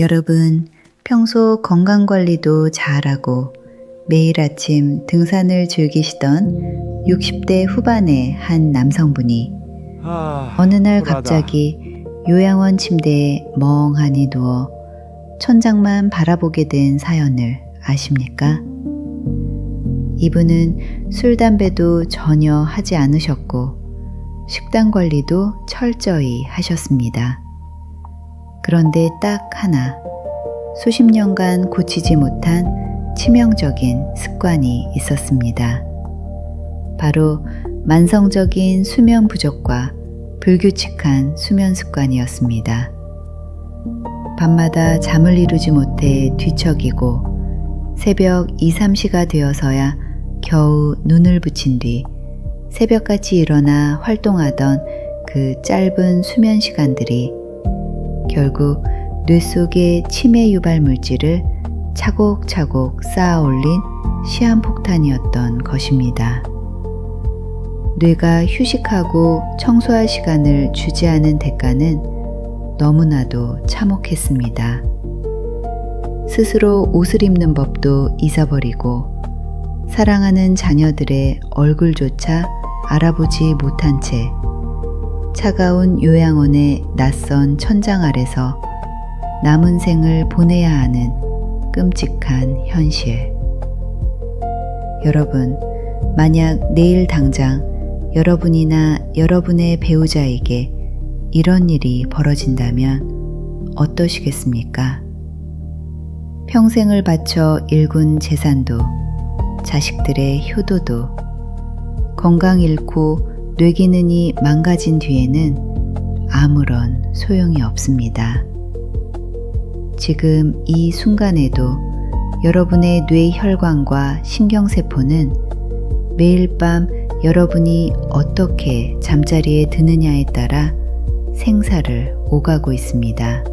여러분, 평소 건강관리도 잘하고 매일 아침 등산을 즐기시던 60대 후반의 한 남성분이 어느 날 쿨하다. 갑자기 요양원 침대에 멍하니 누워 천장만 바라보게 된 사연을 아십니까? 이분은 술, 담배도 전혀 하지 않으셨고 식단 관리도 철저히 하셨습니다. 그런데 딱 하나, 수십 년간 고치지 못한 치명적인 습관이 있었습니다. 바로 만성적인 수면 부족과 불규칙한 수면 습관이었습니다. 밤마다 잠을 이루지 못해 뒤척이고 새벽 2, 3시가 되어서야 겨우 눈을 붙인 뒤 새벽같이 일어나 활동하던 그 짧은 수면 시간들이 결국 뇌 속의 치매 유발 물질을 차곡차곡 쌓아 올린 시한폭탄이었던 것입니다. 뇌가 휴식하고 청소할 시간을 주지 않은 대가는 너무나도 참혹했습니다. 스스로 옷을 입는 법도 잊어버리고 사랑하는 자녀들의 얼굴조차 알아보지 못한 채 차가운 요양원의 낯선 천장 아래서 남은 생을 보내야 하는 끔찍한 현실. 여러분, 만약 내일 당장 여러분이나 여러분의 배우자에게 이런 일이 벌어진다면 어떠시겠습니까? 평생을 바쳐 일군 재산도, 자식들의 효도도, 건강 잃고 뇌 기능이 망가진 뒤에는 아무런 소용이 없습니다. 지금 이 순간에도 여러분의 뇌혈관과 신경세포는 매일 밤 여러분이 어떻게 잠자리에 드느냐에 따라 생사를 오가고 있습니다.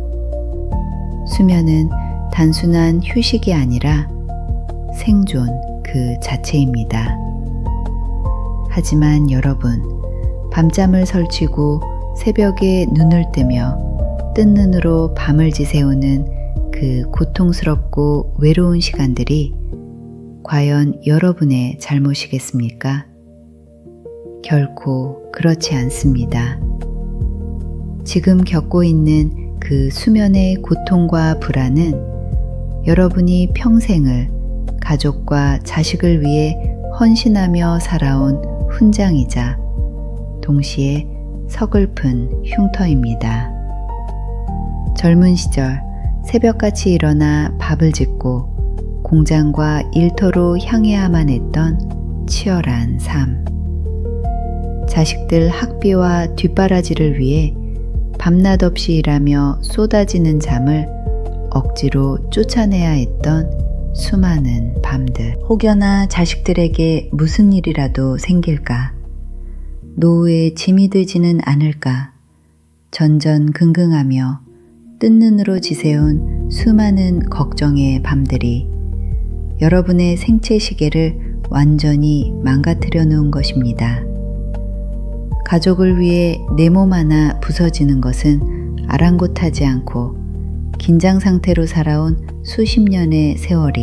수면은 단순한 휴식이 아니라 생존 그 자체입니다. 하지만 여러분, 밤잠을 설치고 새벽에 눈을 뜨며 뜬 눈으로 밤을 지새우는 그 고통스럽고 외로운 시간들이 과연 여러분의 잘못이겠습니까? 결코 그렇지 않습니다. 지금 겪고 있는 그 수면의 고통과 불안은 여러분이 평생을 가족과 자식을 위해 헌신하며 살아온 훈장이자 동시에 서글픈 흉터입니다. 젊은 시절 새벽같이 일어나 밥을 짓고 공장과 일터로 향해야만 했던 치열한 삶. 자식들 학비와 뒷바라지를 위해 밤낮 없이 일하며 쏟아지는 잠을 억지로 쫓아내야 했던 수많은 밤들. 혹여나 자식들에게 무슨 일이라도 생길까? 노후에 짐이 되지는 않을까? 전전긍긍하며 뜬 눈으로 지새운 수많은 걱정의 밤들이 여러분의 생체 시계를 완전히 망가뜨려 놓은 것입니다. 가족을 위해 내 몸 하나 부서지는 것은 아랑곳하지 않고 긴장 상태로 살아온 수십 년의 세월이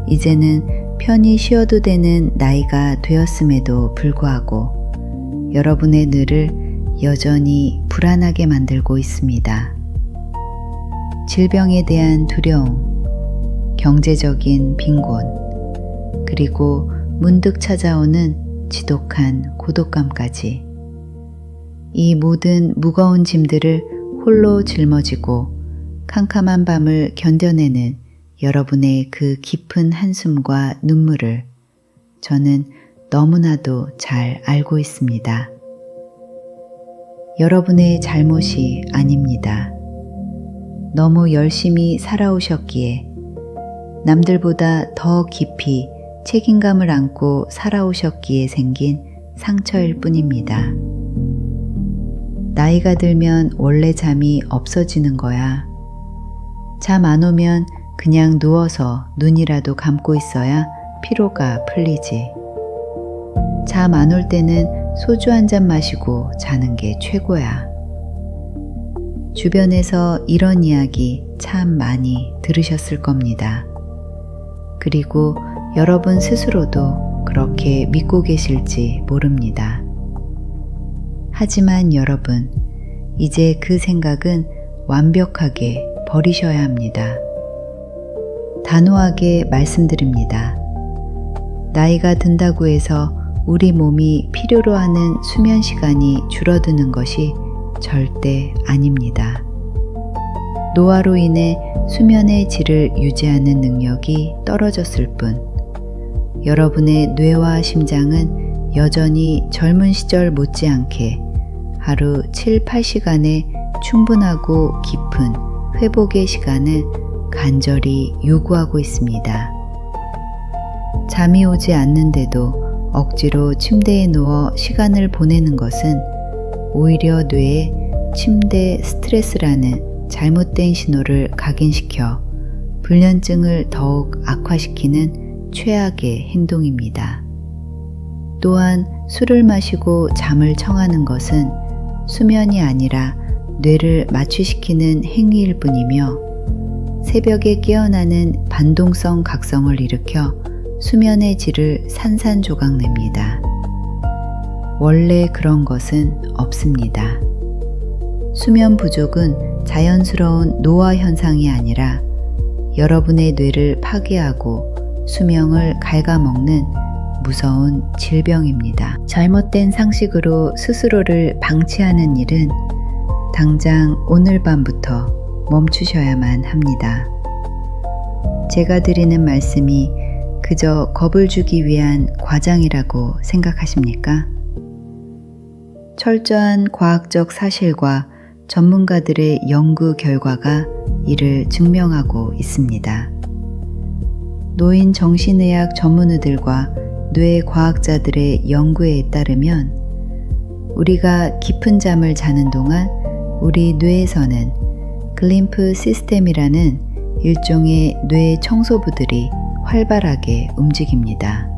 이제는 편히 쉬어도 되는 나이가 되었음에도 불구하고 여러분의 뇌를 여전히 불안하게 만들고 있습니다. 질병에 대한 두려움, 경제적인 빈곤, 그리고 문득 찾아오는 지독한 고독감까지 이 모든 무거운 짐들을 홀로 짊어지고 캄캄한 밤을 견뎌내는 여러분의 그 깊은 한숨과 눈물을 저는 너무나도 잘 알고 있습니다. 여러분의 잘못이 아닙니다. 너무 열심히 살아오셨기에 남들보다 더 깊이 책임감을 안고 살아오셨기에 생긴 상처일 뿐입니다. 나이가 들면 원래 잠이 없어지는 거야. 잠 안 오면 그냥 누워서 눈이라도 감고 있어야 피로가 풀리지. 잠 안 올 때는 소주 한 잔 마시고 자는 게 최고야. 주변에서 이런 이야기 참 많이 들으셨을 겁니다. 그리고 여러분 스스로도 그렇게 믿고 계실지 모릅니다. 하지만 여러분, 이제 그 생각은 완벽하게 버리셔야 합니다. 단호하게 말씀드립니다. 나이가 든다고 해서 우리 몸이 필요로 하는 수면 시간이 줄어드는 것이 절대 아닙니다. 노화로 인해 수면의 질을 유지하는 능력이 떨어졌을 뿐, 여러분의 뇌와 심장은 여전히 젊은 시절 못지않게 하루 7-8시간의 충분하고 깊은 회복의 시간을 간절히 요구하고 있습니다. 잠이 오지 않는데도 억지로 침대에 누워 시간을 보내는 것은 오히려 뇌에 침대 스트레스라는 잘못된 신호를 각인시켜 불면증을 더욱 악화시키는 최악의 행동입니다. 또한 술을 마시고 잠을 청하는 것은 수면이 아니라 뇌를 마취시키는 행위일 뿐이며 새벽에 깨어나는 반동성 각성을 일으켜 수면의 질을 산산조각냅니다. 원래 그런 것은 없습니다. 수면 부족은 자연스러운 노화 현상이 아니라 여러분의 뇌를 파괴하고 수명을 갉아먹는 무서운 질병입니다. 잘못된 상식으로 스스로를 방치하는 일은 당장 오늘 밤부터 멈추셔야만 합니다. 제가 드리는 말씀이 그저 겁을 주기 위한 과장이라고 생각하십니까? 철저한 과학적 사실과 전문가들의 연구 결과가 이를 증명하고 있습니다. 노인 정신의학 전문의들과 뇌과학자들의 연구에 따르면 우리가 깊은 잠을 자는 동안 우리 뇌에서는 글림프 시스템이라는 일종의 뇌 청소부들이 활발하게 움직입니다.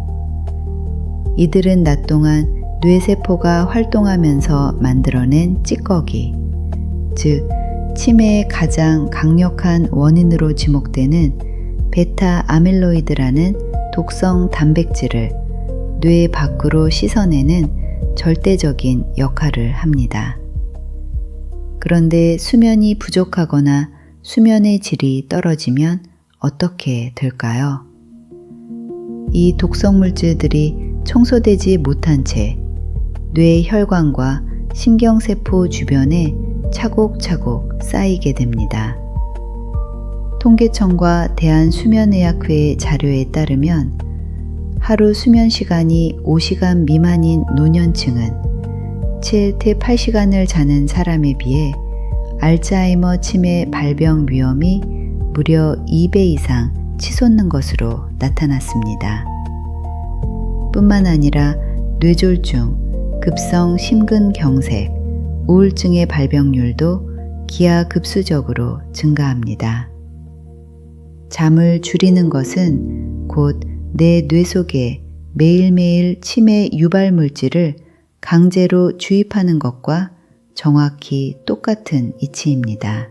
이들은 낮 동안 뇌세포가 활동하면서 만들어낸 찌꺼기, 즉 치매의 가장 강력한 원인으로 지목되는 베타 아밀로이드라는 독성 단백질을 뇌 밖으로 씻어내는 절대적인 역할을 합니다. 그런데 수면이 부족하거나 수면의 질이 떨어지면 어떻게 될까요? 이 독성 물질들이 청소되지 못한 채 뇌 혈관과 신경세포 주변에 차곡차곡 쌓이게 됩니다. 통계청과 대한수면의학회의 자료에 따르면 하루 수면 시간이 5시간 미만인 노년층은 7-8시간을 자는 사람에 비해 알츠하이머 치매 발병 위험이 무려 2배 이상 치솟는 것으로 나타났습니다. 뿐만 아니라 뇌졸중, 급성 심근경색, 우울증의 발병률도 기하급수적으로 증가합니다. 잠을 줄이는 것은 곧 내 뇌 속에 매일매일 치매 유발 물질을 강제로 주입하는 것과 정확히 똑같은 이치입니다.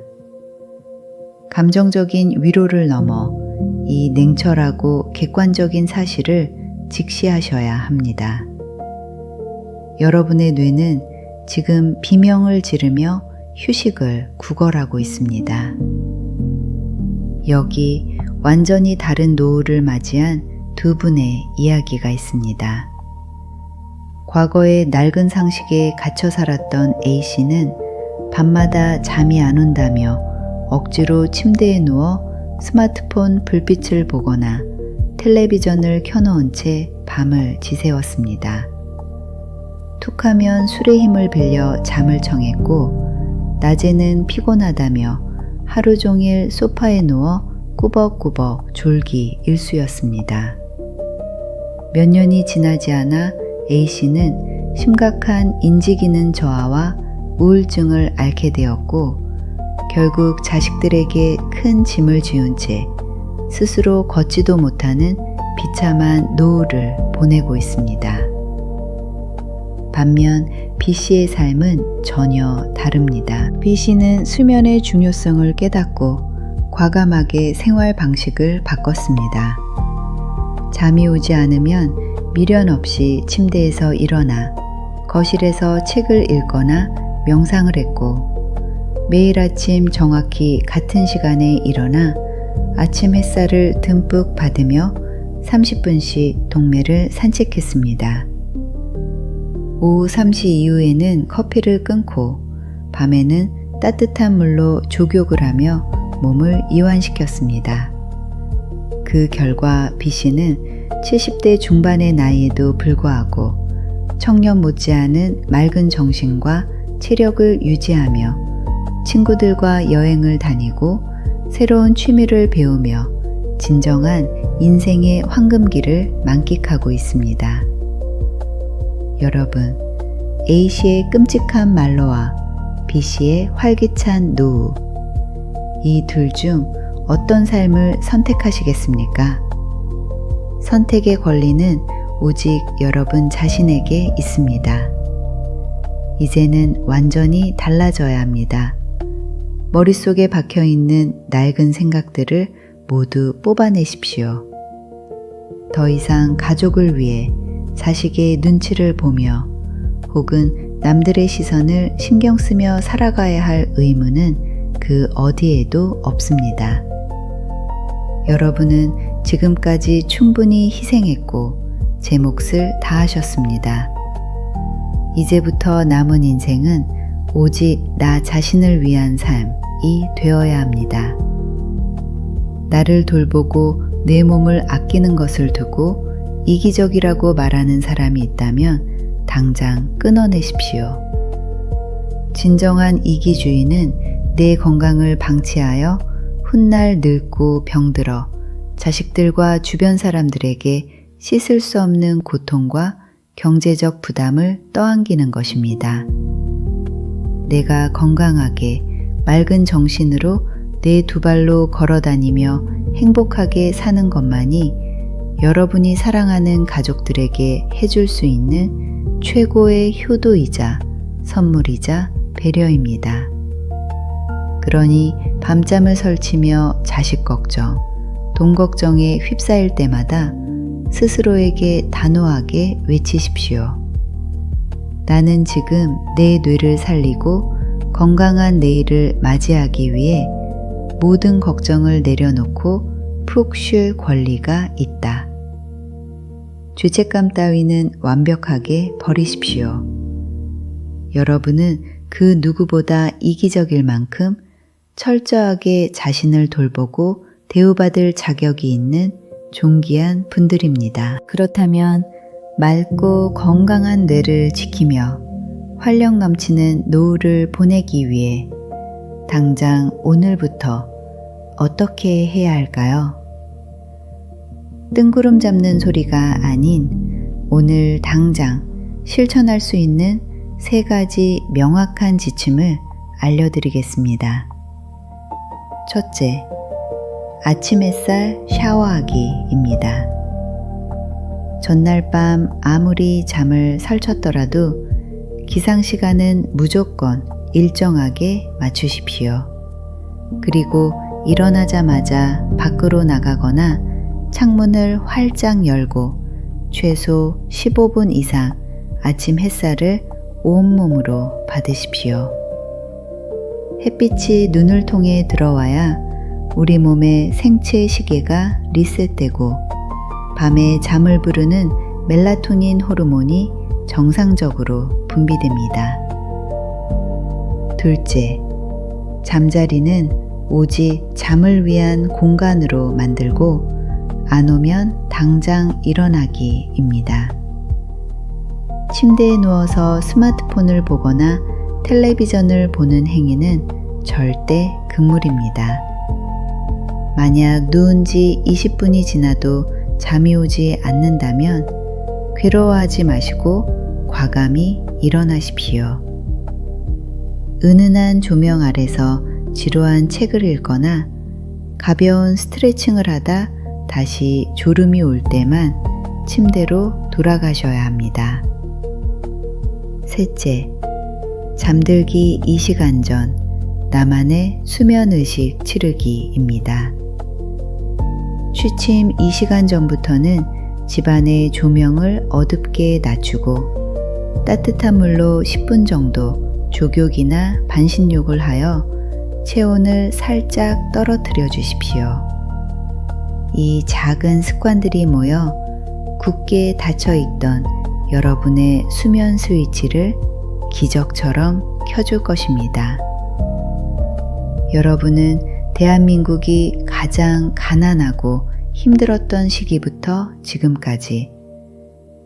감정적인 위로를 넘어 이 냉철하고 객관적인 사실을 직시하셔야 합니다. 여러분의 뇌는 지금 비명을 지르며 휴식을 구걸하고 있습니다. 여기 완전히 다른 노후를 맞이한 두 분의 이야기가 있습니다. 과거의 낡은 상식에 갇혀 살았던 A씨는 밤마다 잠이 안 온다며 억지로 침대에 누워 스마트폰 불빛을 보거나 텔레비전을 켜놓은 채 밤을 지새웠습니다. 툭하면 술의 힘을 빌려 잠을 청했고 낮에는 피곤하다며 하루 종일 소파에 누워 꾸벅꾸벅 졸기 일쑤였습니다. 몇 년이 지나지 않아 A씨는 심각한 인지기능 저하와 우울증을 앓게 되었고 결국 자식들에게 큰 짐을 지운 채 스스로 걷지도 못하는 비참한 노후를 보내고 있습니다. 반면 B씨의 삶은 전혀 다릅니다. B씨는 수면의 중요성을 깨닫고 과감하게 생활 방식을 바꿨습니다. 잠이 오지 않으면 미련 없이 침대에서 일어나 거실에서 책을 읽거나 명상을 했고, 매일 아침 정확히 같은 시간에 일어나 아침 햇살을 듬뿍 받으며 30분씩 동네를 산책했습니다. 오후 3시 이후에는 커피를 끊고 밤에는 따뜻한 물로 족욕을 하며 몸을 이완시켰습니다. 그 결과 B씨는 70대 중반의 나이에도 불구하고 청년 못지않은 맑은 정신과 체력을 유지하며 친구들과 여행을 다니고 새로운 취미를 배우며 진정한 인생의 황금기를 만끽하고 있습니다. 여러분, A씨의 끔찍한 말로와 B씨의 활기찬 노후, 이 둘 중 어떤 삶을 선택하시겠습니까? 선택의 권리는 오직 여러분 자신에게 있습니다. 이제는 완전히 달라져야 합니다. 머릿속에 박혀있는 낡은 생각들을 모두 뽑아내십시오. 더 이상 가족을 위해 자식의 눈치를 보며 혹은 남들의 시선을 신경 쓰며 살아가야 할 의무는 그 어디에도 없습니다. 여러분은 지금까지 충분히 희생했고 제 몫을 다하셨습니다. 이제부터 남은 인생은 오직 나 자신을 위한 삶이 되어야 합니다. 나를 돌보고 내 몸을 아끼는 것을 두고 이기적이라고 말하는 사람이 있다면 당장 끊어내십시오. 진정한 이기주의는 내 건강을 방치하여 훗날 늙고 병들어 자식들과 주변 사람들에게 씻을 수 없는 고통과 경제적 부담을 떠안기는 것입니다. 내가 건강하게 맑은 정신으로 내 두 발로 걸어다니며 행복하게 사는 것만이 여러분이 사랑하는 가족들에게 해줄 수 있는 최고의 효도이자 선물이자 배려입니다. 그러니 밤잠을 설치며 자식 걱정, 돈 걱정에 휩싸일 때마다 스스로에게 단호하게 외치십시오. 나는 지금 내 뇌를 살리고 건강한 내일을 맞이하기 위해 모든 걱정을 내려놓고 푹 쉴 권리가 있다. 죄책감 따위는 완벽하게 버리십시오. 여러분은 그 누구보다 이기적일 만큼 철저하게 자신을 돌보고 대우받을 자격이 있는 존귀한 분들입니다. 그렇다면 맑고 건강한 뇌를 지키며 활력 넘치는 노후를 보내기 위해 당장 오늘부터 어떻게 해야 할까요? 뜬구름 잡는 소리가 아닌 오늘 당장 실천할 수 있는 3가지 명확한 지침을 알려드리겠습니다. 첫째, 아침 햇살 샤워하기입니다. 전날 밤 아무리 잠을 설쳤더라도 기상시간은 무조건 일정하게 맞추십시오. 그리고 일어나자마자 밖으로 나가거나 창문을 활짝 열고 최소 15분 이상 아침 햇살을 온몸으로 받으십시오. 햇빛이 눈을 통해 들어와야 우리 몸의 생체 시계가 리셋되고 밤에 잠을 부르는 멜라토닌 호르몬이 정상적으로 분비됩니다. 둘째, 잠자리는 오직 잠을 위한 공간으로 만들고 안 오면 당장 일어나기입니다. 침대에 누워서 스마트폰을 보거나 텔레비전을 보는 행위는 절대 금물입니다. 만약 누운 지 20분이 지나도 잠이 오지 않는다면 괴로워하지 마시고 과감히 일어나십시오. 은은한 조명 아래서 지루한 책을 읽거나 가벼운 스트레칭을 하다 다시 졸음이 올 때만 침대로 돌아가셔야 합니다. 셋째, 잠들기 2시간 전 나만의 수면의식 치르기입니다. 취침 2시간 전부터는 집안의 조명을 어둡게 낮추고 따뜻한 물로 10분 정도 족욕이나 반신욕을 하여 체온을 살짝 떨어뜨려 주십시오. 이 작은 습관들이 모여 굳게 닫혀있던 여러분의 수면 스위치를 기적처럼 켜줄 것입니다. 여러분은 대한민국이 가장 가난하고 힘들었던 시기부터 지금까지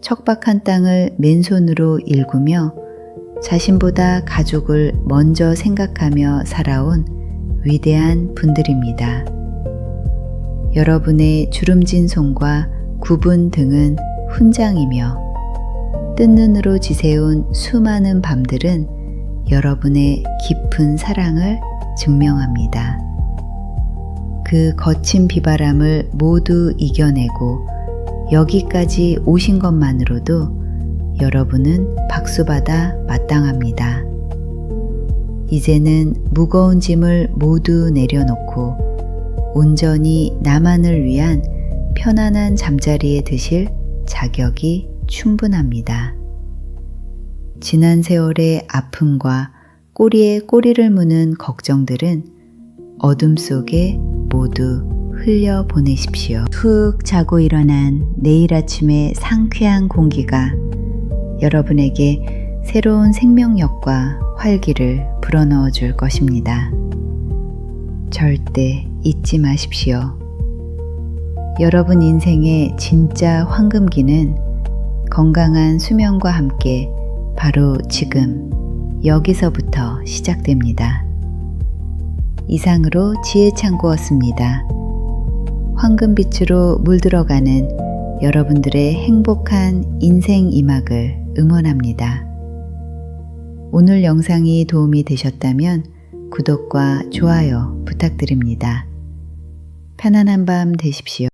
척박한 땅을 맨손으로 일구며 자신보다 가족을 먼저 생각하며 살아온 위대한 분들입니다. 여러분의 주름진 손과 굽은 등은 훈장이며 뜬 눈으로 지새운 수많은 밤들은 여러분의 깊은 사랑을 증명합니다. 그 거친 비바람을 모두 이겨내고 여기까지 오신 것만으로도 여러분은 박수받아 마땅합니다. 이제는 무거운 짐을 모두 내려놓고 온전히 나만을 위한 편안한 잠자리에 드실 자격이 충분합니다. 지난 세월의 아픔과 꼬리에 꼬리를 무는 걱정들은 어둠 속에 모두 흘려보내십시오. 푹 자고 일어난 내일 아침의 상쾌한 공기가 여러분에게 새로운 생명력과 활기를 불어넣어 줄 것입니다. 절대 잊지 마십시오. 여러분 인생의 진짜 황금기는 건강한 수면과 함께 바로 지금 여기서부터 시작됩니다. 이상으로 지혜창고였습니다. 황금빛으로 물들어가는 여러분들의 행복한 인생 이막을 응원합니다. 오늘 영상이 도움이 되셨다면 구독과 좋아요 부탁드립니다. 편안한 밤 되십시오.